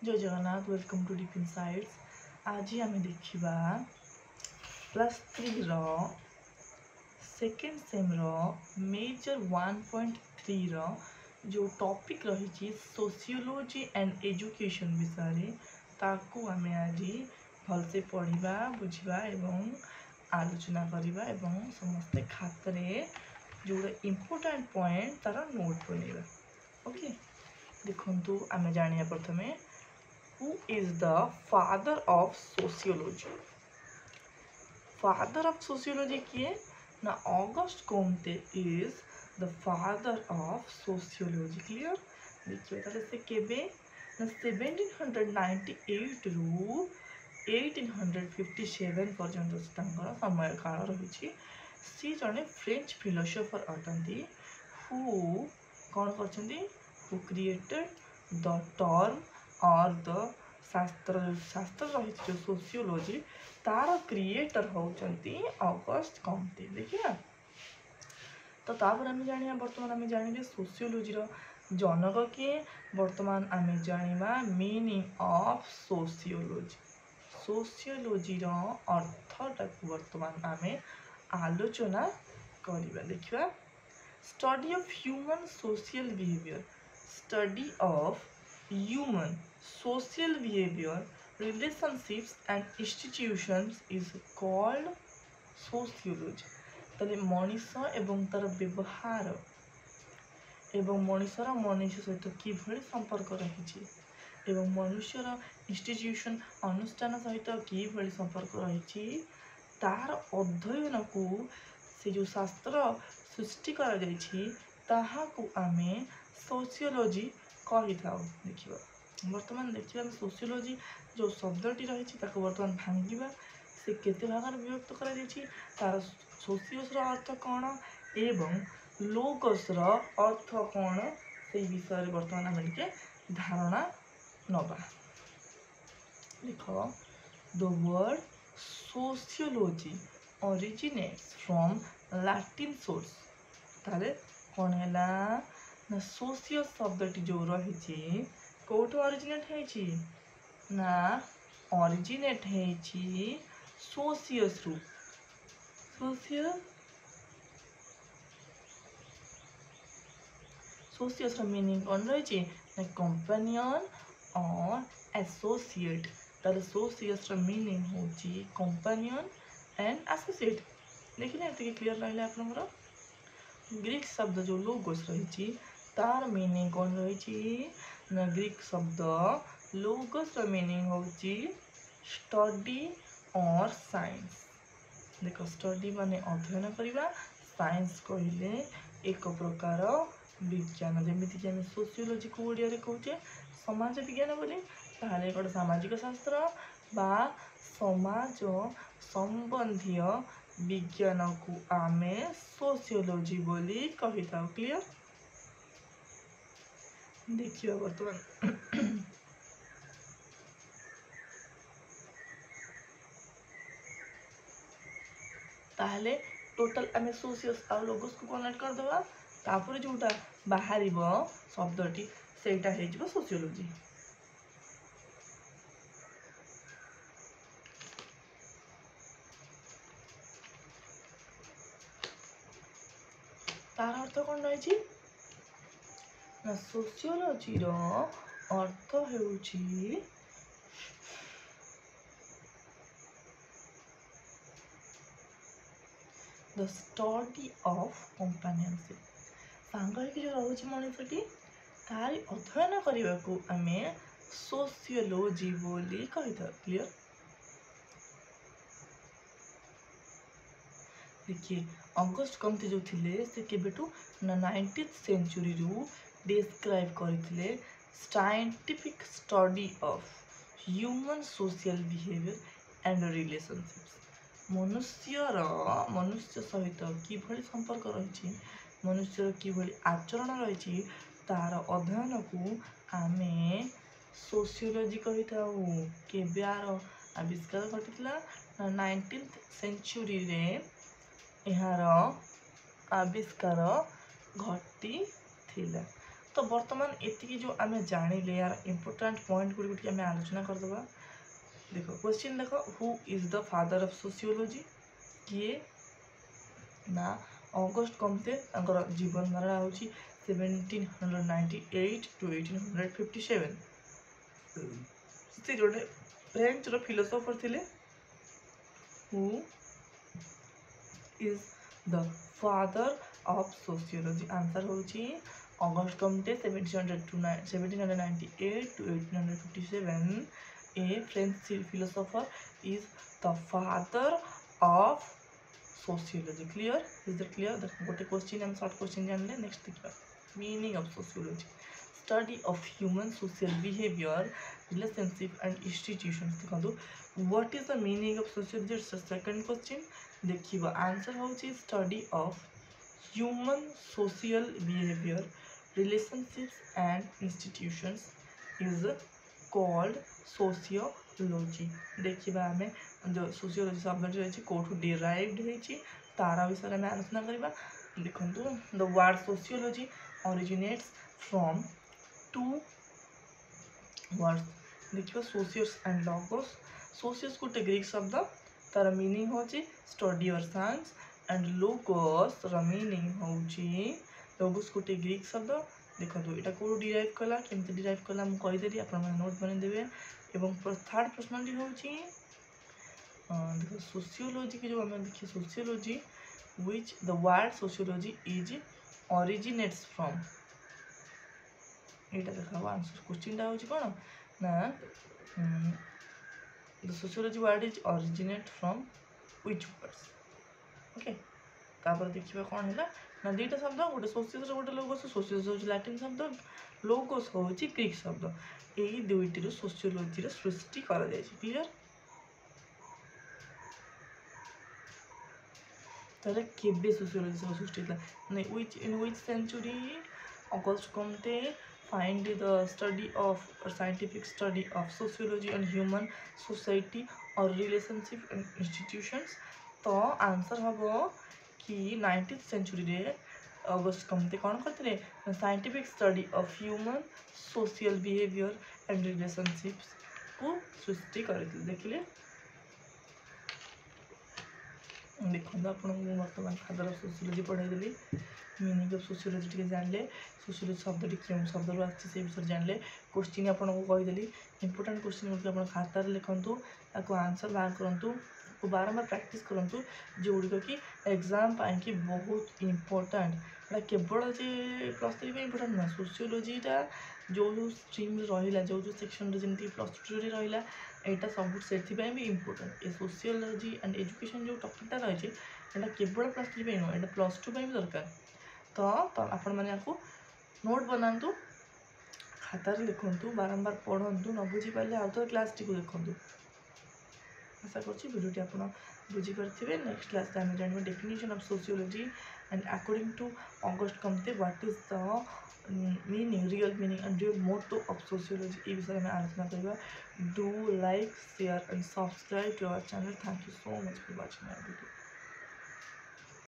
जय Jagannath welcome to deep insights. आज आम देखा +3 सेकेंड सेम मेजर 1.3 जो टॉपिक रही सोशियोलॉजी एंड एजुकेशन विषय ताकू आम आज भलसे पढ़ा बुझा एवं आलोचना करवा एवं समस्ते खाते जो इम्पोर्टाट पॉइंट तार नोट बनवा। ओके देखु आम जाना प्रथमे who is the father of sociology। father of sociology किए ना August Comte is the father of sociology। Clear देखिए ताले से केबे ना 1798 रु 1857 पर्यंत तांकर समय काल रही। सी जने फ्रेंच फिलोसोफर अटंती हु कौन करछंती हु क्रिएटेड द टर्म और द शास्त्र रही जो सोशियोलॉजी तार क्रिएटर होचंती ऑगस्ट कॉम्ते। देखिए तो तापर आम जाना बर्तमान आम जाने सोशियोलॉजी जनक किए बर्तमान आम जाना मीनिंग ऑफ सोशियोलॉजी। सोशियोलॉजी अर्थटा बर्तमान आम आलोचना करवा। देखिए study of human social behaviour study of human social behavior relationships and institutions is called sociology। ताले मनीष एवं तार व्यवहार एवं मनीषर मनुष्य सहित किभली संपर्क रही एवं मनुष्यर इंस्टीट्यूशन अनुष्ठान सहित किभली संपर्क रही तार अध्ययन को से जो शास्त्र सृष्टि करा जाइछि ताहाकु आमे सोशियोलॉजी कही था। देखिए बर्तमान देखिए सोशियोलॉजी जो शब्दटी रही बर्तमान भांगा से केते भाग विभक्त कर सोशियोस अर्थ कौन एवं लोगस अर्थ कौन से विषय बर्तमान आम टे धारणा नवा। देख the word sociology originates from Latin source. ताले कौन है ना सोशियोस शब्दटी जो रही कौटू ओरिजिनेट है ना ओरिजिनेट है सोशियस रु। सोशियस मीनिंग कौन रही ना कंपेनियन और एसोसिएट। ताले सोशियस मीनिंग हो कंपेनियन एंड एसोसिएट। देखिए ये क्लियर रहा आप ग्रीक शब्द जो लोगोस रही तार मीनिंग कौन रही ना ग्रीक शब्द लोगोस मीनिंग हो स्टडी और साइंस। देख स्टडी माने अध्ययन करवा साइंस कहले एक प्रकार विज्ञान जमीक आम सोशियोलॉजी को ओडिया कहचे समाज विज्ञान बोली ताहले गोटे सामाजिक शास्त्र बा समाज संबंधी विज्ञान को आमे सोशियोलॉजी बोली कही था। क्लियर देखिए बर्तमान ताहले टोटल आम सोशियस आ लोगोस को कनेक्ट कर देबा तापर जोटा बाहर शब्दटी सेटा है सोशियोलॉजी। तार अर्थ कौन रही ना सोशियोलॉजी अर्थ हेउची द स्टडी ऑफ कंपेनियनशिप। सांगरिक जो रही मनुष्यटी तार अध्ययन करने को आम सोशियोलॉजी बोली कही था। क्लियर देखिए ऑगस्ट कॉम्ते जो थिले से केबेटू ना 19th सेंचुरी रु डिस्क्राइब करथिले scientific study of human social behaviour and relationships. मनुष्य सहित किभली संपर्क रही मनुष्यर किभली आचरण रही तार अध्ययन को आमे सोशियोलॉजी कही था। केबार आविष्कार घटीला 19th सेंचुरी रे यार आविष्कार घटी थिला। तो बर्तमान एति जो आम जानिले यार इंपोर्टाट पॉइंट गुड़ी आम आलोचना करदे। देखो क्वेश्चन देखो, who is the father of sociology? किए ना ऑगस्ट कॉम्टे। जीवन धारा हूँ 1798 to 1857। से जोड़े फ्रेंच रो फिलोसोफर थिले। Who is the father of sociology? Answer हूँ August Comte 1798 to 1857। A French philosopher is the father of sociology. Clear? Is that clear? गोटे क्वेश्चन हम शॉर्ट क्वेश्चन जानले। नेक्स्ट देखिए meaning of sociology. Study of human social behaviour relationship and institutions. देखो what is the meaning of sociology? It's second question. देखिबा answer होची study of human social behaviour relationships and institutions is called sociology. देखिबा हमें जो sociology शब्द रही कौटू derived होती तारा विषय में आलोचना करवा। देखो the word sociology originates from two words. देखिए सोशियोस एंड लोगोस। सोशियोस गोटे ग्रीक शब्द, तार मीनिंग होची स्टडी और साइंस, एंड लोगोस र मीनिंग होची लोगोस गोटे ग्रीक शब्द। देखो यहाँ कौन डिराइव कला केमती डिराइव कला मुझे कहीदेली आप नोट बनईदेवे। एवं थर्ड प्रश्न टी होची देखो सोशियोलॉजी की जो आम देखिए sociology which the word sociology is originates from. यहाँ देखा आंसर क्वेश्चन टा होची कौन ना the sociology word is originate from which words. Okay तापर देखिबा कौन है ना दुईटा शब्द, गोटे सोशियोस गोटे लोगोस। सोशियोस होची लैटिन शब्द, लोगोस होची ग्रीक शब्द। यही दुईटी सोशियोलॉजी सृष्टि करा जायछि। क्लियर? ताले केबे सोशियोलॉजी सब सृष्टि होता नहीं which in which century August Comte find the study of scientific study of sociology and human society और रिलेशनशिप एंड इंस्टीट्यूशंस। तो आंसर हम कि 19th सेंचुरी रे ऑगस्ट कॉम्टे कौन करते scientific study of human social behaviour and relationships को सृष्टि करते। देखिले देखो आप बर्तमान फादर ऑफ सोशियोलॉजी पढ़ाईदेली। मीनिंग ऑफ सोशियोलॉजी टी जानले, सोशियोलॉजी शब्द क्यों शब्द रू आसे विषय जानले। क्वेश्चन आपको कहीदेली इंपोर्टाट क्वेश्चन गुड़िक खातार लिखु आपको आंसर बाहर करूँ बारंबार प्रैक्टिस करूँ जो गुड़िक कि एग्जाम पाई बहुत इंपोर्टाट। यहाँ केवल जे प्लस 3 इंपोर्टाट ना सोशियोलॉजीटा जो स्ट्रीम रहा जो सेक्शन जमी प्लस 2 रहा यहाँ सब से भी इंपोर्टाट। ये सोशियोलॉजी एंड एजुकेशन जो टॉपिकटा रही है केवल प्लस 3 नुह यहाँ प्लस 2 भी दरकार। तो आपण मैंने नोट बनातु खातार लिखु बारंबार पढ़ु न बुझीपारे आउ तो क्लास टी देखु। आशा करूँ आप बुझीपारे। नेक्स्ट क्लास आम जान definition of sociology and according to Auguste Comte what is the meaning real meaning and real motto of sociology ये विषय में आलोचना करवा। Do like share and subscribe to our channel. Thank you so much for watching our video.